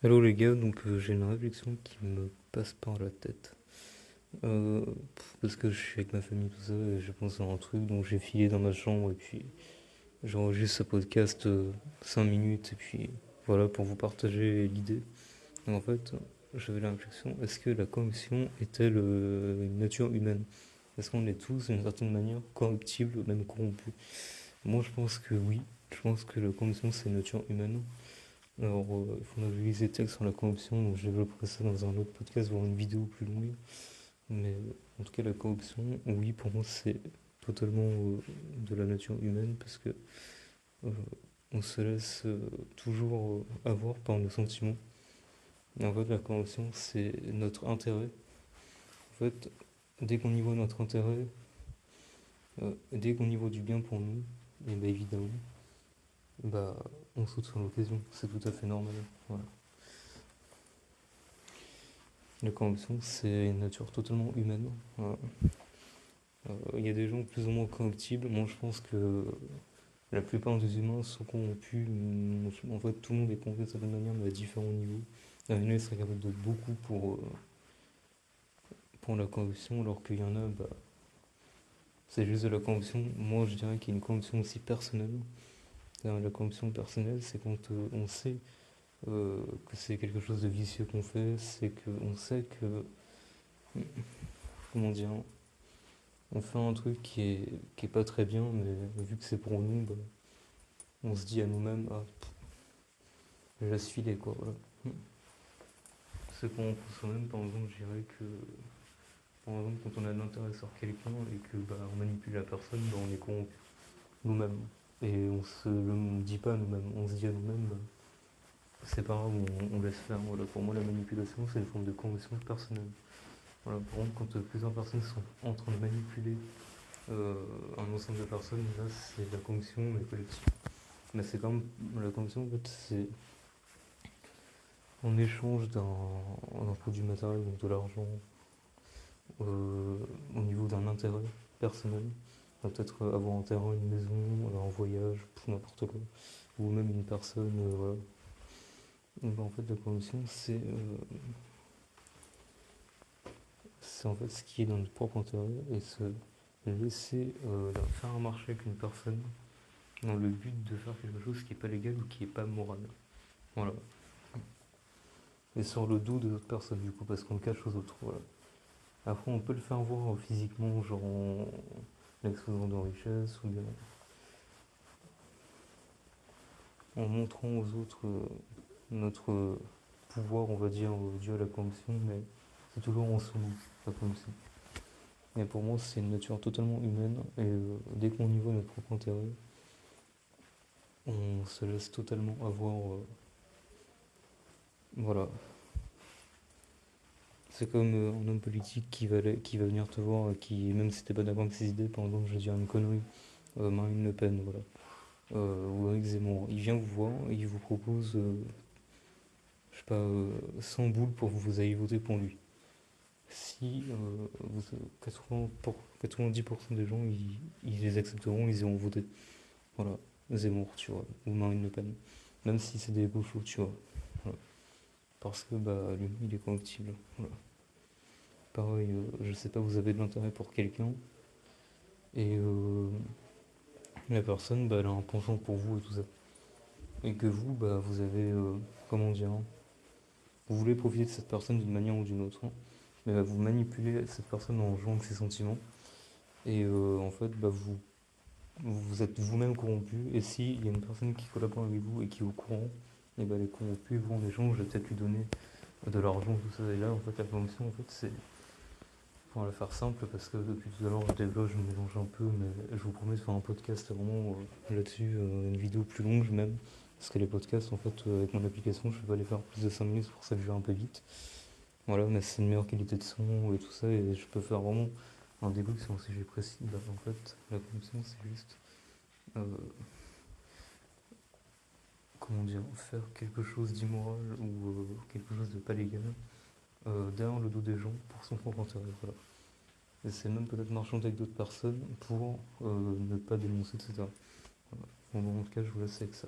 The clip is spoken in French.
Hello les gars, j'ai une réflexion qui me passe par la tête. Parce que je suis avec ma famille, tout ça, et je pense à un truc, donc j'ai filé dans ma chambre, et puis j'enregistre ce podcast 5 minutes, et puis voilà, pour vous partager l'idée. En fait, j'avais la réflexion, est-ce que la corruption est-elle une nature humaine? Est-ce qu'on est tous, d'une certaine manière, corruptibles, même corrompus? Moi je pense que oui, je pense que la corruption c'est une nature humaine. Alors, il faudra que je lise des textes sur la corruption, donc je développerai ça dans un autre podcast, voire une vidéo plus longue. Mais en tout cas, la corruption, oui, pour moi, c'est totalement de la nature humaine parce que euh, on se laisse toujours avoir par nos sentiments. Et en fait, la corruption, c'est notre intérêt. En fait, dès qu'on y voit notre intérêt, dès qu'on y voit du bien pour nous, et bien évidemment, bah, on saute sur l'occasion. C'est tout à fait normal. Voilà. La corruption, c'est une nature totalement humaine. Voilà. Il y a des gens plus ou moins corruptibles. Moi, je pense que la plupart des humains sont corrompus. En fait, tout le monde est corrompu de certaine manière, mais à différents niveaux. Il y en a qui seraient capables de beaucoup pour la corruption, alors qu'il y en a, bah, c'est juste de la corruption. Moi, je dirais qu'il y a une corruption aussi personnelle. La corruption personnelle, c'est quand on sait que c'est quelque chose de vicieux qu'on fait, c'est qu'on sait que, comment dire, on fait un truc qui est pas très bien, mais vu que c'est pour nous, bah, on se dit à nous-mêmes, ah, je laisse filer quoi, voilà. C'est pour soi-même, par exemple, je dirais que, par exemple, quand on a de l'intérêt sur quelqu'un et que bah, on manipule la personne, bah, on est corrompu nous-mêmes. Et on se le dit pas à nous-mêmes, on se dit à nous-mêmes, bah, c'est pas grave, on laisse faire. Voilà. Pour moi, la manipulation, c'est une forme de corruption personnelle. Voilà. Par contre, quand plusieurs personnes sont en train de manipuler euh, un ensemble de personnes, là, c'est de la corruption, mais collective. Mais c'est comme la corruption, en fait, c'est en échange d'un produit matériel, donc de l'argent, au niveau d'un intérêt personnel. Peut-être avoir un terrain, une maison, un voyage, n'importe quoi. Ou même une personne, voilà. Donc, en fait, la corruption, c'est en fait ce qui est dans notre propre intérêt et se laisser faire un marché avec une personne dans le but de faire quelque chose qui n'est pas légal ou qui n'est pas moral. Voilà. Et sur le dos de d'autres personnes, du coup, parce qu'on le cache aux autres. Voilà. Après, on peut le faire voir physiquement, genre en l'exposant de richesse ou bien en montrant aux autres notre pouvoir, on va dire, dû à la corruption, mais c'est toujours en sous la corruption. Et pour moi, c'est une nature totalement humaine, et dès qu'on y voit notre propre intérêt, on se laisse totalement avoir. Voilà. C'est comme un homme politique qui va venir te voir, qui, même si t'es pas d'accord avec ses idées, par exemple, je vais dire une connerie, Marine Le Pen, voilà. Ou Eric Zemmour. Il vient vous voir, et il vous propose, je sais pas, 100 boules pour que vous ayez voté pour lui. Si 90% des gens, ils les accepteront, ils iront voter. Voilà, Zemmour, tu vois, ou Marine Le Pen. Même si c'est des gauchos, tu vois. Voilà. Parce que bah, lui, il est corruptible. Voilà. Pareil, je sais pas, vous avez de l'intérêt pour quelqu'un, et la personne, bah, elle a un penchant pour vous et tout ça. Et que vous, bah, vous avez, comment dire, hein, vous voulez profiter de cette personne d'une manière ou d'une autre, hein, mais bah, vous manipulez cette personne en jouant avec ses sentiments. Et en fait, bah, vous êtes vous-même corrompu. Et s'il y a une personne qui collabore avec vous et qui est au courant, et bah, elle est corrompue, vous en échange, je vais peut-être lui donner de l'argent, tout ça. Et là, en fait, la corruption, en fait, c'est. Pour la faire simple, parce que depuis tout à l'heure, je développe, je me mélange un peu, mais je vous promets de faire un podcast vraiment là-dessus, une vidéo plus longue même. Parce que les podcasts, en fait, avec mon application, je peux pas les faire plus de 5 minutes, c'est pour ça que je vais un peu vite. Voilà, mais c'est une meilleure qualité de son et tout ça, et je peux faire vraiment un début sur un sujet précis. Bah, en fait, la corruption, c'est juste, euh, comment dire, faire quelque chose d'immoral ou quelque chose de pas légal derrière le dos des gens pour son propre intérêt. Voilà. Et c'est même peut-être marchander avec d'autres personnes pour ne pas dénoncer, etc. Voilà. Bon, en tout cas, je vous laisse avec ça.